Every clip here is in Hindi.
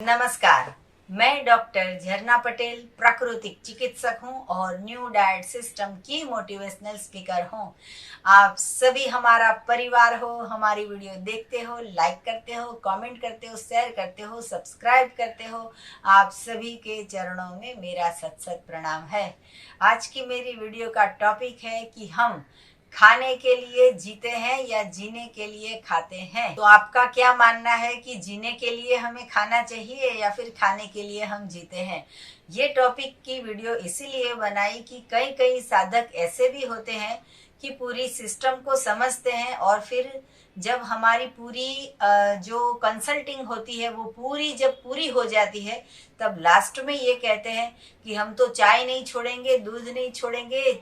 नमस्कार। मैं डॉक्टर झरना पटेल प्राकृतिक चिकित्सक हूं और न्यू डाइट सिस्टम की मोटिवेशनल स्पीकर हूं। आप सभी हमारा परिवार हो, हमारी वीडियो देखते हो, लाइक करते हो, कमेंट करते हो, शेयर करते हो, सब्सक्राइब करते हो। आप सभी के चरणों में मेरा सत सत प्रणाम है। आज की मेरी वीडियो का टॉपिक है कि हम खाने के लिए जीते हैं या जीने के लिए खाते हैं। तो आपका क्या मानना है कि जीने के लिए हमें खाना चाहिए या फिर खाने के लिए हम जीते हैं? ये टॉपिक की वीडियो इसीलिए बनाई कि कई कई साधक ऐसे भी होते हैं कि पूरी सिस्टम को समझते हैं और फिर जब हमारी पूरी जो कंसल्टिंग होती है वो जब पूरी हो जाती है तब लास्ट में ये कहते हैं कि हम तो चाय नहीं छोड़ेंगे, दूध नहीं छोड़ेंगे,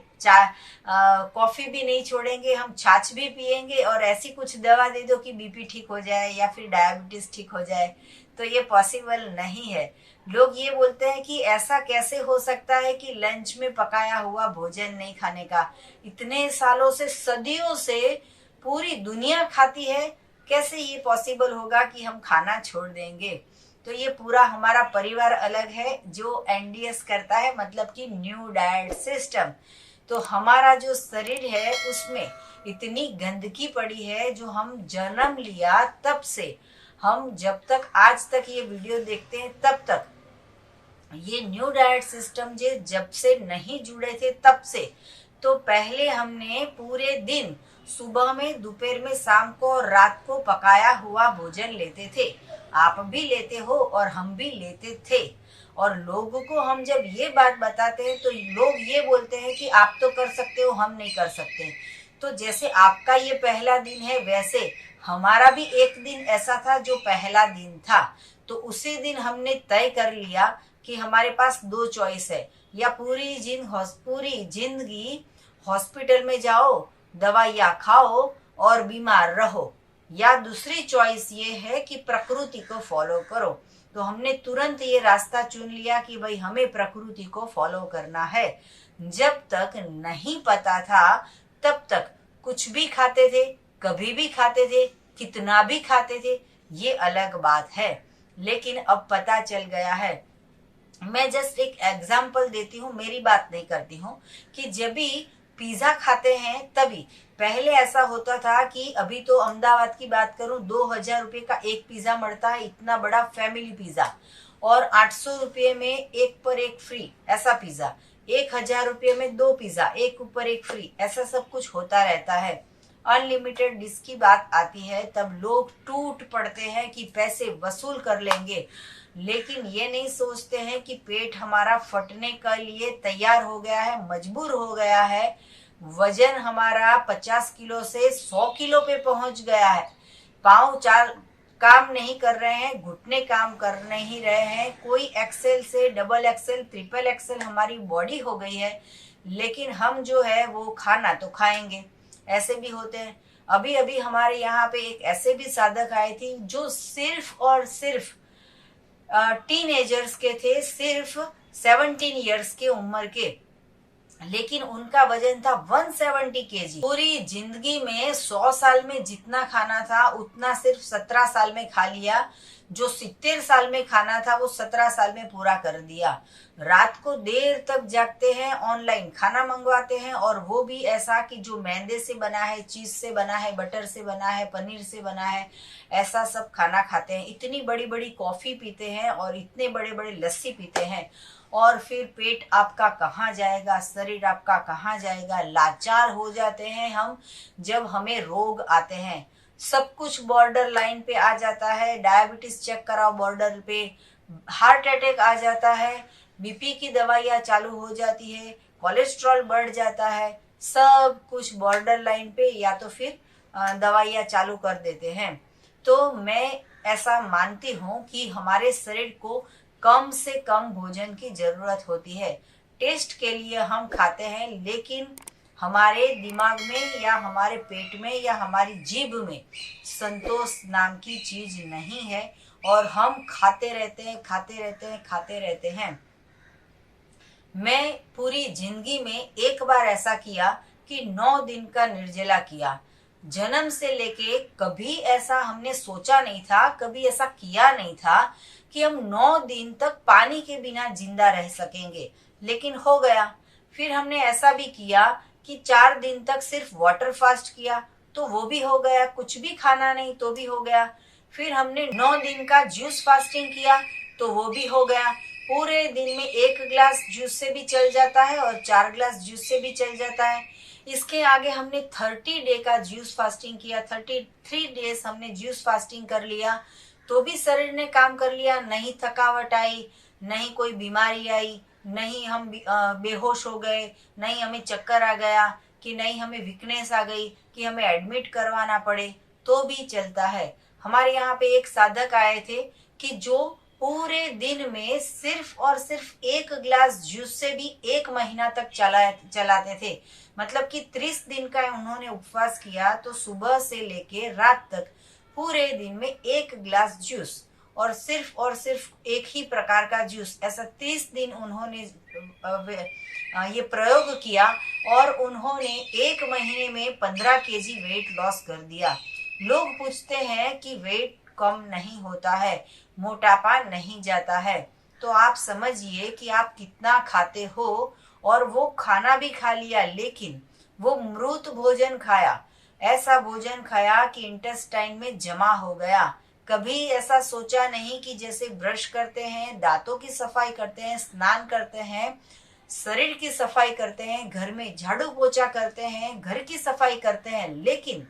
कॉफी भी नहीं छोड़ेंगे, हम छाछ भी पिएंगे और ऐसी कुछ दवा दे दो कि बीपी ठीक हो जाए या फिर डायबिटीज ठीक हो जाए। तो ये पॉसिबल नहीं है। लोग ये बोलते हैं कि ऐसा कैसे हो सकता है कि लंच में पकाया हुआ भोजन नहीं खाने का? इतने सालों से, सदियों से पूरी दुनिया खाती है, कैसे ये पॉसिबल होगा कि हम खाना छोड़ देंगे? तो ये पूरा हमारा परिवार अलग है जो एनडीएस करता है, मतलब कि न्यू डाइट सिस्टम। तो हमारा जो शरीर है उसमें इतनी गंदगी पड़ी है जो हम जन्म लिया तब से हम जब तक आज तक ये वीडियो देखते हैं तब तक ये न्यू डाइट सिस्टम जब से नहीं जुड़े थे तब से, तो पहले हमने पूरे दिन सुबह में, दोपहर में, शाम को और रात को पकाया हुआ भोजन लेते थे। आप भी लेते हो और हम भी लेते थे। और लोगों को हम जब ये बात बताते हैं तो लोग ये बोलते हैं कि आप तो कर सकते हो, हम नहीं कर सकते। तो जैसे आपका ये पहला दिन है वैसे हमारा भी एक दिन ऐसा था जो पहला दिन था। तो उसी दिन हमने तय कर लिया कि हमारे पास दो चॉइस है, या पूरी जिंदगी हॉस्पिटल में जाओ, दवाइयाँ खाओ और बीमार रहो, या दूसरी चॉइस ये है कि प्रकृति को फॉलो करो। तो हमने तुरंत ये रास्ता चुन लिया कि भाई हमें प्रकृति को फॉलो करना है। जब तक नहीं पता था तब तक कुछ भी खाते थे, कभी भी खाते थे, कितना भी खाते थे, ये अलग बात है। लेकिन अब पता चल गया है। मैं जस्ट एक एग्जाम्पल देती हूँ, मेरी बात नहीं करती हूँ, कि जब भी पिज्जा खाते हैं तभी पहले ऐसा होता था कि अभी तो अहमदाबाद की बात करूं, 2000 रुपये का एक पिज्जा मिलता है, इतना बड़ा फैमिली पिज्जा, और 800 रुपये में एक पर एक फ्री ऐसा पिज्जा, 1000 रुपये में दो पिज्जा, एक ऊपर एक फ्री, ऐसा सब कुछ होता रहता है। अनलिमिटेड डिश की बात आती है तब लोग टूट पड़ते हैं कि पैसे वसूल कर लेंगे, लेकिन ये नहीं सोचते हैं कि पेट हमारा फटने के लिए तैयार हो गया है, मजबूर हो गया है। वजन हमारा 50 किलो से 100 किलो पे पहुंच गया है। पाँव चार काम नहीं कर रहे हैं, घुटने काम कर नहीं रहे हैं, कोई एक्सेल से डबल एक्सेल, ट्रिपल एक्सेल हमारी बॉडी हो गई है, लेकिन हम जो है वो खाना तो खाएंगे। ऐसे भी होते हैं। अभी अभी हमारे यहाँ पे एक ऐसे भी साधक आए थे जो सिर्फ और सिर्फ टीनेजर्स के थे, सिर्फ 17 इयर्स के उम्र के, लेकिन उनका वजन था 170 केजी। पूरी जिंदगी में 100 साल में जितना खाना था उतना सिर्फ 17 साल में खा लिया। जो 70 साल में खाना था वो 17 साल में पूरा कर दिया। रात को देर तक जागते हैं, ऑनलाइन खाना मंगवाते हैं, और वो भी ऐसा कि जो मैदे से बना है, चीज से बना है, बटर से बना है, पनीर से बना है, ऐसा सब खाना खाते हैं। इतनी बड़ी बड़ी कॉफी पीते हैं और इतने बड़े बड़े लस्सी पीते हैं, और फिर पेट आपका कहाँ जाएगा, शरीर आपका कहाँ जाएगा। लाचार हो जाते हैं हम जब हमें रोग आते हैं। सब कुछ बॉर्डर लाइन पे आ जाता है। डायबिटीज चेक कराओ बॉर्डर पे, हार्ट अटैक आ जाता है, बीपी की दवाइयाँ चालू हो जाती है, कोलेस्ट्रॉल बढ़ जाता है, सब कुछ बॉर्डर लाइन पे, या तो फिर दवाइयाँ चालू कर देते हैं। तो मैं ऐसा मानती हूँ कि हमारे शरीर को कम से कम भोजन की जरूरत होती है। टेस्ट के लिए हम खाते हैं, लेकिन हमारे दिमाग में या हमारे पेट में या हमारी जीभ में संतोष नाम की चीज नहीं है, और हम खाते रहते हैं, खाते रहते हैं, खाते रहते हैं। मैं पूरी जिंदगी में एक बार ऐसा किया कि 9 दिन का निर्जला किया। जन्म से लेके कभी ऐसा हमने सोचा नहीं था, कभी ऐसा किया नहीं था कि हम 9 दिन तक पानी के बिना जिंदा रह सकेंगे, लेकिन हो गया। फिर हमने ऐसा भी किया कि 4 दिन तक सिर्फ वाटर फास्ट किया, तो वो भी हो गया, कुछ भी खाना नहीं तो भी हो गया। फिर हमने 9 दिन का जूस फास्टिंग किया, तो वो भी हो गया। पूरे दिन में 1 ग्लास जूस से भी चल जाता है और 4 ग्लास जूस से भी चल जाता है। इसके आगे हमने 30 डे का जूस फास्टिंग किया, 33 डेज हमने जूस फास्टिंग कर लिया, तो भी शरीर ने काम कर लिया, नहीं थकावट आई, नहीं कोई बीमारी आई, नहीं हम बेहोश हो गए, नहीं हमें चक्कर आ गया, कि नहीं हमें वीकनेस आ गई कि हमें एडमिट करवाना पड़े, तो भी चलता है। हमारे यहाँ पे एक साधक आए थे कि जो पूरे दिन में सिर्फ और सिर्फ 1 ग्लास जूस से भी 1 महीना तक चलाते थे। मतलब कि 30 दिन का उन्होंने उपवास किया, तो सुबह से लेके रात तक पूरे दिन में 1 ग्लास जूस और सिर्फ एक ही प्रकार का जूस, ऐसा 30 दिन उन्होंने ये प्रयोग किया और उन्होंने 1 महीने में 15 kg वेट लॉस कर दिया। लोग पूछते हैं कि वेट कम नहीं होता है, मोटापा नहीं जाता है, तो आप समझिए कि आप कितना खाते हो। और वो खाना भी खा लिया, लेकिन वो मृत भोजन खाया, ऐसा भोजन खाया कि इंटेस्टाइन में जमा हो गया। कभी ऐसा सोचा नहीं कि जैसे ब्रश करते हैं, दांतों की सफाई करते हैं, स्नान करते हैं, शरीर की सफाई करते हैं, घर में झाड़ू पोछा करते हैं, घर की सफाई करते हैं, लेकिन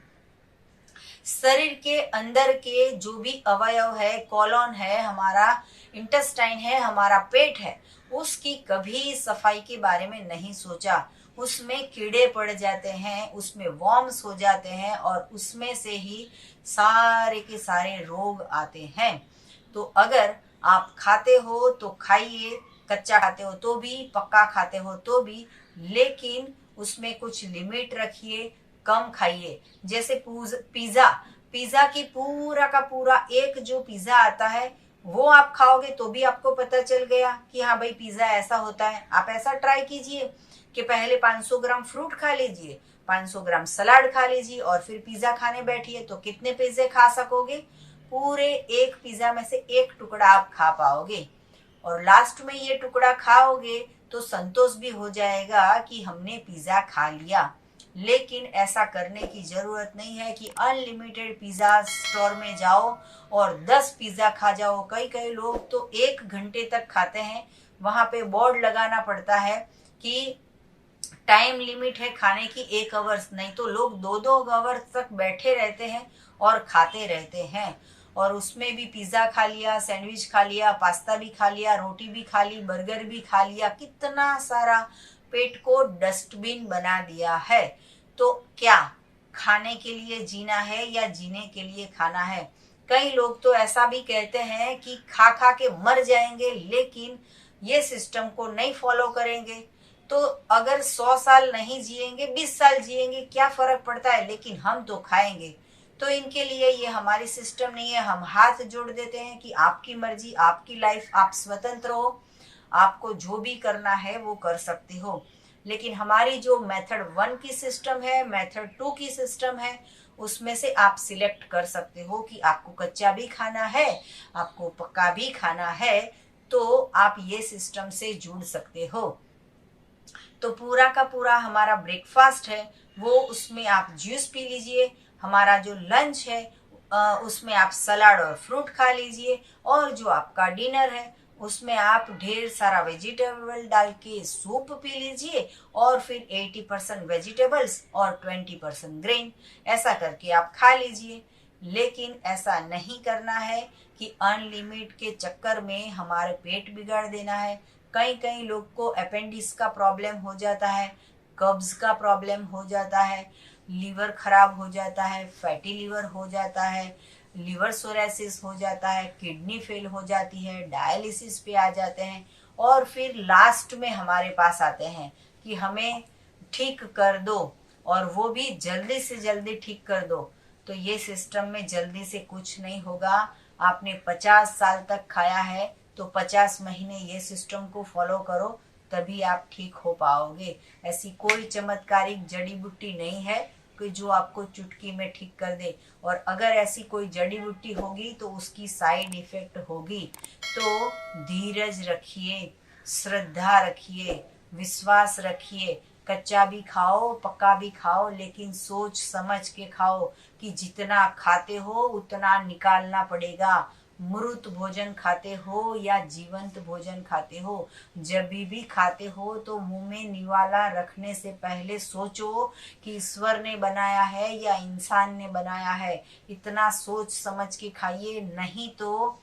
शरीर के अंदर के जो भी अवयव है, कॉलोन है हमारा, इंटेस्टाइन है हमारा, पेट है, उसकी कभी सफाई के बारे में नहीं सोचा। उसमें कीड़े पड़ जाते हैं, उसमें वॉर्म्स हो जाते हैं और उसमें से ही सारे के सारे रोग आते हैं। तो अगर आप खाते हो तो खाइए, कच्चा खाते हो तो भी, पक्का खाते हो तो भी, लेकिन उसमें कुछ लिमिट रखिए, कम खाइए। जैसे पिज्जा पिज्जा की पूरा का पूरा एक जो पिज्जा आता है, वो आप खाओगे तो भी आपको पता चल गया कि हाँ भाई पिज्जा ऐसा होता है। आप ऐसा ट्राई कीजिए कि पहले 500 ग्राम फ्रूट खा लीजिए, 500 ग्राम सलाद खा लीजिए और फिर पिज्जा खाने बैठिए, तो कितने पिज्जे खा सकोगे? पूरे एक पिज्जा में से एक टुकड़ा आप खा पाओगे और लास्ट में ये टुकड़ा खाओगे तो संतोष भी हो जाएगा कि हमने पिज्जा खा लिया। लेकिन ऐसा करने की जरूरत नहीं है कि अनलिमिटेड पिज्जा स्टोर में जाओ और 10 पिज्जा खा जाओ। कई कई लोग तो 1 घंटे तक खाते हैं, वहां पे बोर्ड लगाना पड़ता है कि टाइम लिमिट है खाने की 1 आवर्स, नहीं तो लोग 2-2 आवर्स तक बैठे रहते हैं और खाते रहते हैं। और उसमें भी पिज्जा खा लिया, सैंडविच खा लिया, पास्ता भी खा लिया, रोटी भी खा ली, बर्गर भी खा लिया, कितना सारा पेट को डस्टबिन बना दिया है। तो क्या खाने के लिए जीना है या जीने के लिए खाना है? कई लोग तो ऐसा भी कहते हैं कि खा खा के मर जाएंगे, लेकिन ये सिस्टम को नहीं फॉलो करेंगे। तो अगर 100 साल नहीं जिएंगे, 20 साल जिएंगे, क्या फर्क पड़ता है, लेकिन हम तो खाएंगे। तो इनके लिए ये हमारी सिस्टम नहीं है। हम हाथ जोड़ देते हैं कि आपकी मर्जी, आपकी लाइफ, आप स्वतंत्र हो, आपको जो भी करना है वो कर सकते हो। लेकिन हमारी जो मेथड 1 की सिस्टम है, मेथड 2 की सिस्टम है, उसमें से आप सिलेक्ट कर सकते हो कि आपको कच्चा भी खाना है, आपको पक्का भी खाना है, तो आप ये सिस्टम से जुड़ सकते हो। तो पूरा का पूरा हमारा ब्रेकफास्ट है वो, उसमें आप जूस पी लीजिए। हमारा जो लंच है उसमें आप सलाद और फ्रूट खा लीजिए। और जो आपका डिनर है उसमें आप ढेर सारा वेजिटेबल डाल के सूप पी लीजिए और फिर 80% वेजिटेबल्स और 20% ग्रेन, ऐसा करके आप खा लीजिए। लेकिन ऐसा नहीं करना है कि अनलिमिट के चक्कर में हमारे पेट बिगाड़ देना है। कई कई लोग को अपेंडिक्स का प्रॉब्लम हो जाता है, कब्ज का प्रॉब्लम हो जाता है, लीवर खराब हो जाता है, फैटी लीवर हो जाता है, लिवर सोरेसिस हो जाता है, किडनी फेल हो जाती है, डायलिसिस पे आ जाते हैं और फिर लास्ट में हमारे पास आते हैं कि हमें ठीक कर दो, और वो भी जल्दी से जल्दी ठीक कर दो। तो ये सिस्टम में जल्दी से कुछ नहीं होगा। आपने 50 साल तक खाया है तो 50 महीने ये सिस्टम को फॉलो करो, तभी आप ठीक हो पाओगे। ऐसी कोई चमत्कारिक जड़ी बूटी नहीं है कि जो आपको चुटकी में ठीक कर दे। और अगर ऐसी कोई जड़ी बूटी होगी तो उसकी साइड इफेक्ट होगी। तो धीरज रखिए, श्रद्धा रखिए, विश्वास रखिए। कच्चा भी खाओ, पक्का भी खाओ, लेकिन सोच समझ के खाओ कि जितना खाते हो उतना निकालना पड़ेगा। मृत भोजन खाते हो या जीवंत भोजन खाते हो, जब भी खाते हो तो मुंह में निवाला रखने से पहले सोचो कि ईश्वर ने बनाया है या इंसान ने बनाया है। इतना सोच समझ के खाइए, नहीं तो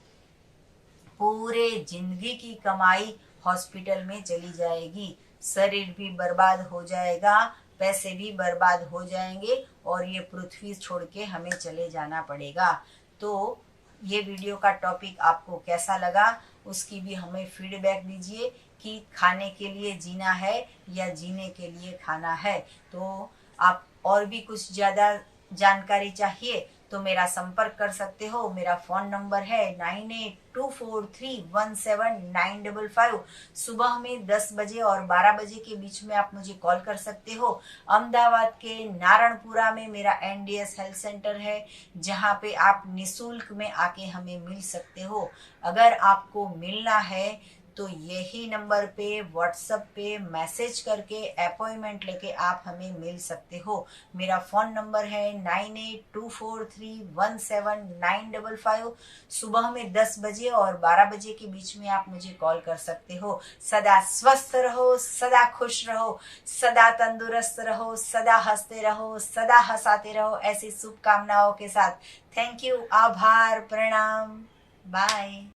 पूरे जिंदगी की कमाई हॉस्पिटल में चली जाएगी, शरीर भी बर्बाद हो जाएगा, पैसे भी बर्बाद हो जाएंगे और ये पृथ्वी छोड़ के हमें चले जाना पड़ेगा। तो ये वीडियो का टॉपिक आपको कैसा लगा उसकी भी हमें फीडबैक दीजिए कि खाने के लिए जीना है या जीने के लिए खाना है। तो आप और भी कुछ ज़्यादा जानकारी चाहिए तो मेरा संपर्क कर सकते हो। मेरा फ़ोन नंबर है 9824317955। सुबह में 10 बजे और 12 बजे के बीच में आप मुझे कॉल कर सकते हो। अहमदाबाद के नारायणपुरा में मेरा NDS हेल्थ सेंटर है, जहाँ पे आप निःशुल्क में आके हमें मिल सकते हो। अगर आपको मिलना है तो यही नंबर पे व्हाट्सएप पे मैसेज करके अपॉइंटमेंट लेके आप हमें मिल सकते हो। मेरा फ़ोन नंबर है 9824317955। सुबह में 10 बजे और 12 बजे के बीच में आप मुझे कॉल कर सकते हो। सदा स्वस्थ रहो, सदा खुश रहो, सदा तंदुरुस्त रहो, सदा हंसते रहो, सदा हंसाते रहो, ऐसी शुभकामनाओं के साथ। थैंक यू, आभार, प्रणाम, बाय।